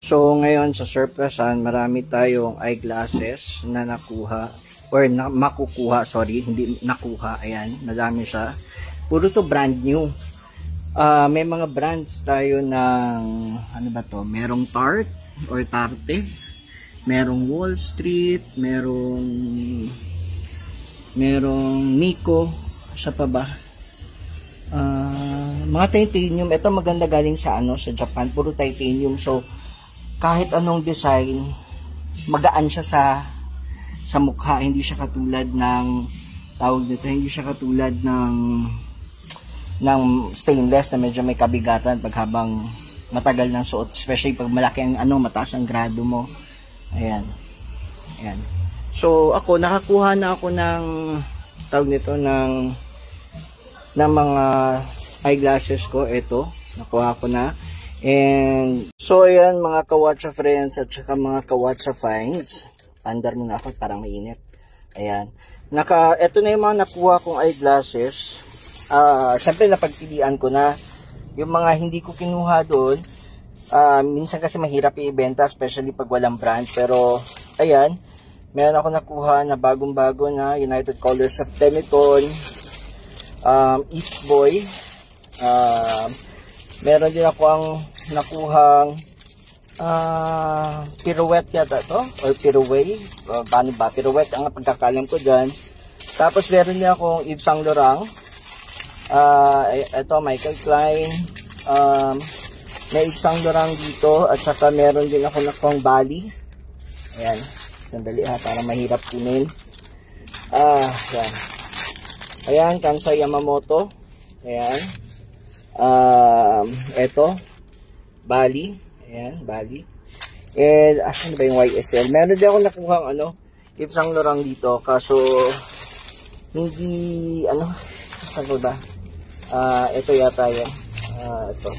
So, ngayon sa surplusan, marami tayong eyeglasses na nakuha or makukuha, sorry, hindi nakuha. Ayan, madami siya. Puro to brand new. May mga brands tayo ng, ano ba to? Merong Tarte or Tarte. Merong Wall Street. Merong Nico. Siya pa ba? Mga titanium. Ito maganda galing sa sa Japan. Puro titanium. So, kahit anong design, magaan siya sa mukha. Hindi siya katulad ng tawag dito, hindi siya katulad ng stainless na medyo may kabigatan pag habang matagal ng suot, especially pag malaki ang mataas ang grado mo. Ayan. Ayan. So ako nakakuha na ako ng tawag nito ng mga eyeglasses ko. Ito, nakuha ko na. And so ayan mga Kawatcha friends at saka mga Kawatcha finds. Pandar muna ako, parang mainit. Ayan. Ito na yung mga nakuha kong eyeglasses. Syempre napagpilian ko na yung mga hindi ko kinuha doon. Minsan kasi mahirap i-ibenta, especially pag walang brand. Pero ayan, meron ako nakuha na bagong-bago na United Colors of Pemmican, East Boy. Meron din ako ang nakuhang pirouette yata to or pirouette, paano ba? Pirouette ang pagkakalam ko dyan. Tapos meron din akong Yves Saint Laurent. Ito Michael Klein. May Yves Saint Laurent dito at saka meron din ako nakuhang Bali. Ayan, sandali para mahirap kunin. Ayan. Ayan, Kansai Yamamoto. Ayan. Ito Bali. Ayan, Bali. And asan ba yung YSL? Meron din ako nakuha Yves Saint Laurent dito, kaso hindi saan ba? Ito yata yan. Ito.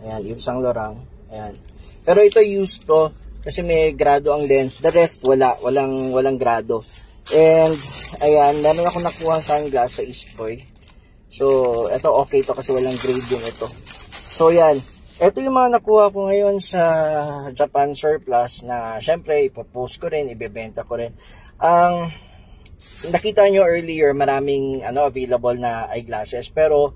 Ayan, Yves Saint Laurent. Ayan. Pero ito used to kasi may grado ang lens. The rest walang grado. And ayan, meron ako nakuha sunglass sa East Boy. So, ito okay to kasi walang grade yung ito. So, yan. Ito yung mga nakuha ko ngayon sa Japan surplus na syempre ipopost ko rin, ibebenta ko rin. Ang nakita nyo earlier, maraming available na eyeglasses. Pero,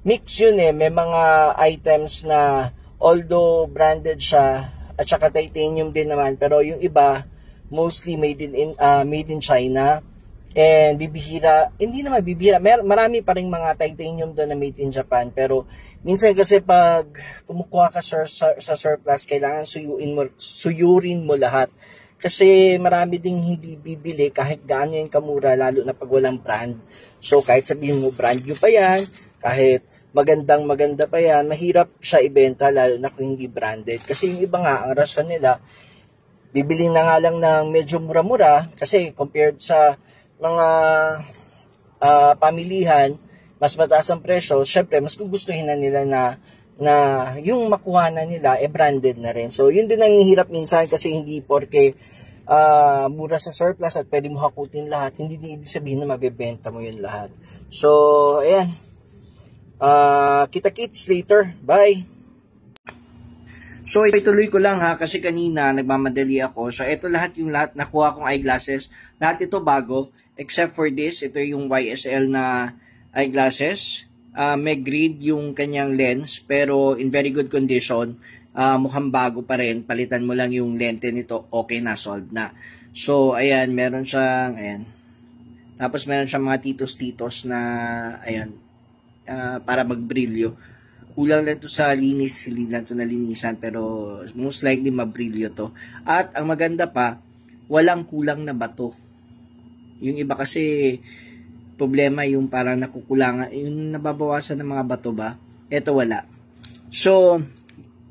mix yun May mga items na although branded siya at saka titanium din naman. Pero yung iba, mostly made in China. And bibihira, hindi naman bibihira, marami pa rin mga titanium doon na made in Japan. Pero minsan kasi pag kumukuha ka sa surplus, kailangan suyurin mo lahat. Kasi marami ding hindi bibili kahit gaano yung kamura, lalo na pag walang brand. So kahit sabihin mo brand new pa yan, kahit maganda pa yan, mahirap siya ibenta lalo na kung hindi branded. Kasi yung iba nga, ang rason nila, bibili na nga lang ng medyo mura-mura kasi compared sa mga pamilihan, mas mataas ang presyo, syempre mas gugustuhin na nila na yung makuha na nila branded na rin. So yun din ang hirap minsan kasi hindi porke mura sa surplus at pwede mo hakutin lahat, hindi din ibig sabihin na mabebenta mo yun lahat. So ayan, kita-kits later, bye. So ituloy ko lang kasi kanina nagmamadali ako. So ito lahat nakuha kong eyeglasses. Lahat ito bago except for this. Ito yung YSL na eyeglasses. May grade yung kanyang lens pero in very good condition. Mukhang bago pa rin. Palitan mo lang yung lente nito. Okay na, solved na. So ayan, meron siyang tapos meron siyang mga titos-titos na para magbrilyo. Kulang lang to sa linis, hindi lang to nalinisan, pero most likely mabrilyo to. At ang maganda pa, walang kulang na bato. Yung iba kasi problema yung parang nakukulangan, yung nababawasan ng mga bato ba? Ito wala. So,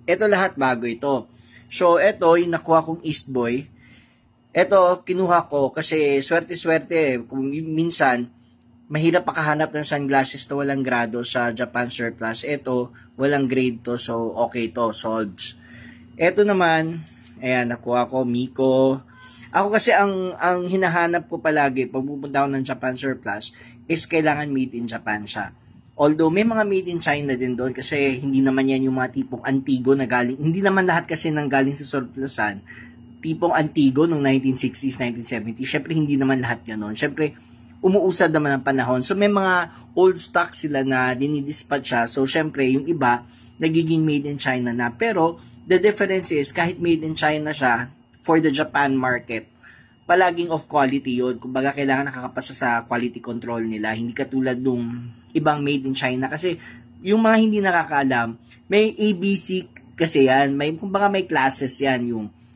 ito lahat bago ito. So, ito yung nakuha kong East Boy. Ito, kinuha ko kasi swerte-swerte. Kung minsan, mahirap pakahanap ng sunglasses na walang grado sa Japan surplus. Ito, walang grade to. So, okay to. Solved. Ito naman, ayan, nakuha ko, Miko. Ako kasi ang hinahanap ko palagi pag pupunta ako ng Japan surplus is kailangan made in Japan siya. Although may mga made in China din doon kasi hindi naman yan yung mga tipong antigo na galing. Hindi naman lahat kasi nang galing sa surplusan. Tipong antigo noong 1960s, 1970s. Syempre hindi naman lahat ganoon. Syempre umuusad naman ang panahon. So may mga old stock sila na dinidispatch siya. So syempre yung iba nagiging made in China na. Pero the difference is kahit made in China siya for the Japan market, palaging of quality yun. Kumbaga, kailangan nakakapasa sa quality control nila. Hindi katulad nung ibang made in China. Kasi, yung mga hindi nakakaalam, may ABC kasi yan. Kumbaga, may classes yan.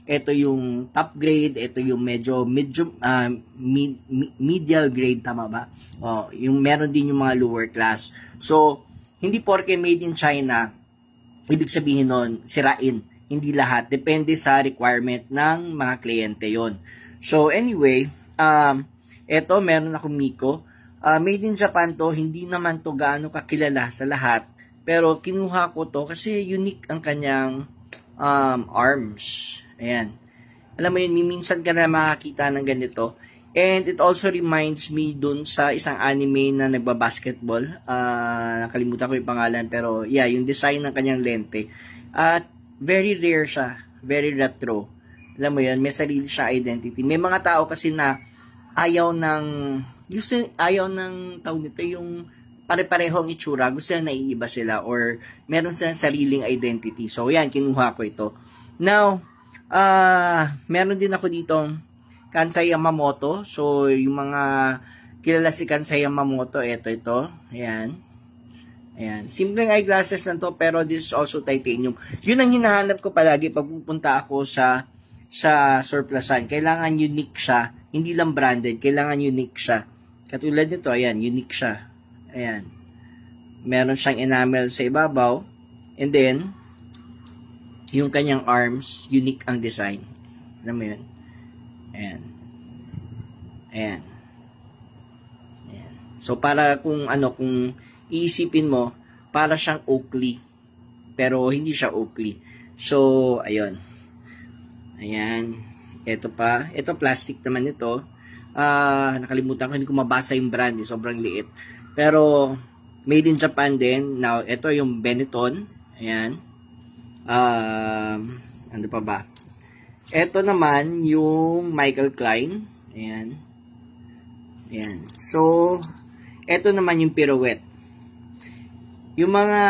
Ito yung top grade, ito yung medyo medial grade, tama ba? Yung meron din yung mga lower class. So, hindi porke made in China, ibig sabihin nun, sirain. Hindi lahat. Depende sa requirement ng mga kliyente yon. So, anyway, eto, meron akong Miko. Made in Japan to, hindi naman to gaano kakilala sa lahat. Pero, kinuha ko to kasi unique ang kanyang arms. Ayan. Alam mo yun, minsan ka na makakita ng ganito. And it also reminds me dun sa isang anime na nagbabasketball. Nakalimutan ko yung pangalan. Pero, yeah, yung design ng kanyang lente. At, very rare siya. Very retro. Alam mo yan, may sarili siya identity. May mga tao kasi na ayaw ng tawag nito, yung pare-parehong itsura. Gusto nila naiiba sila or meron silang sariling identity. So, yan, kinuha ko ito. Now, meron din ako ditong Kansai Yamamoto. So, yung mga kilala si Kansai Yamamoto, ito. Ayan. Ayan. Simpleng eyeglasses na to, pero this is also titanium. Yun ang hinahanap ko palagi pag pupunta ako sa surplusan. Kailangan unique siya. Hindi lang branded. Kailangan unique siya. Katulad nito, ayan, unique siya. Ayan. Meron siyang enamel sa ibabaw. And then, yung kanyang arms, unique ang design. Alam mo yun? Ayan. Ayan. Ayan. So, para kung iisipin mo, para siyang Oakley. Pero, hindi siya Oakley. So, ayun. Ayan. Ito pa. Ito, plastic naman ito. Nakalimutan ko, hindi ko mabasa yung brand. Sobrang liit. Pero, made in Japan din. Now, ito yung Benetton. Ayan. Ano pa ba? Ito naman, yung Michael Klein. Ayan. Ayan. So, ito naman yung Pirouette. Yung mga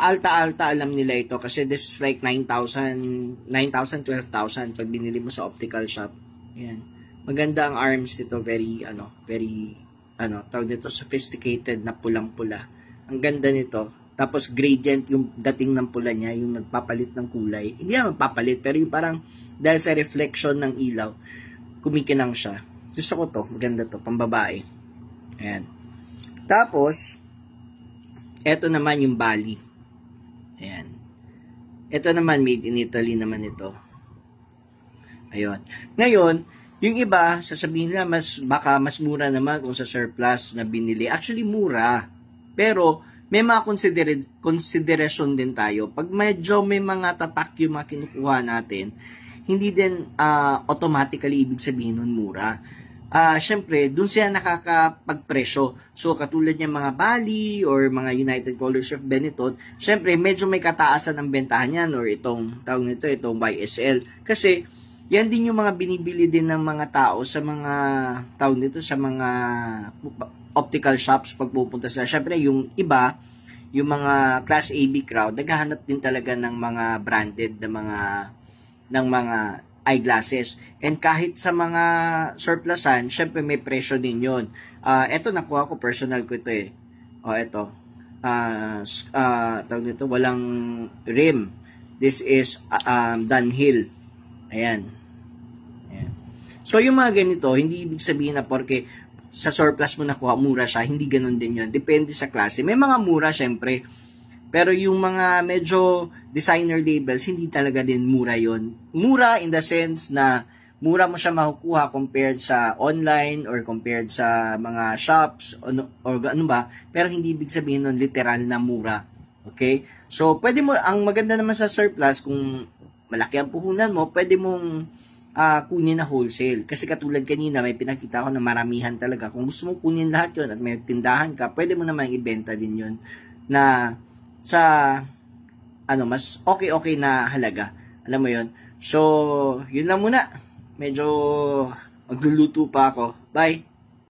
alta-alta, alam nila ito kasi this is like 9,000, 12,000 pag binili mo sa optical shop. Ayan. Maganda ang arms nito, very tawag nito, sophisticated na pulang-pula. Ang ganda nito. Tapos gradient yung dating ng pula niya, yung nagpapalit ng kulay. Hindi naman papalit, pero yung parang dahil sa reflection ng ilaw, kumikinang siya. Gusto ko to, maganda to, pambabae. Ayan. Tapos, eto naman yung Bali. Ayan. Ito naman, made in Italy naman ito. Ayun. Ngayon, yung iba, sasabihin nila, baka mas mura naman kung sa surplus na binili. Actually, mura. Pero, may mga consideration din tayo. Pag medyo may mga tatak yung mga kinukuha natin, hindi din automatically ibig sabihin nun mura. Syempre, dun siya nakakapagpresyo. So, katulad niya mga Bali or mga United Colors of Benetton, syempre, medyo may kataasan ng bentahan yan or itong YSL. Kasi, yan din yung mga binibili din ng mga tao sa mga, sa mga optical shops pag pupunta sila. Syempre, yung iba, yung mga Class AB crowd, naghahanap din talaga ng mga branded ng mga eyeglasses. And kahit sa mga surplusan, syempre may presyo din yun. Ito, nakuha ko, personal ko ito eh. Ito. Walang rim. This is Dunhill. Ayan. Ayan. So, yung mga ganito, hindi ibig sabihin na porque sa surplus mo nakuha, mura siya. Hindi ganun din yun. Depende sa klase. May mga mura, syempre. Pero yung mga medyo designer labels, hindi talaga din mura yon. Mura in the sense na mura mo siya makukuha compared sa online or compared sa mga shops or ano ba. Pero hindi ibig sabihin nun literal na mura. Okay? So, pwede mo, ang maganda naman sa surplus, kung malaki ang puhunan mo, pwede mong kunin na wholesale. Kasi katulad kanina, may pinakita ko na maramihan talaga. Kung gusto mo kunin lahat yon at may tindahan ka, pwede mo naman ibenta din yon na sa mas okay na halaga. Alam mo yon. So, yun lang muna. Medyo magluluto pa ako. Bye!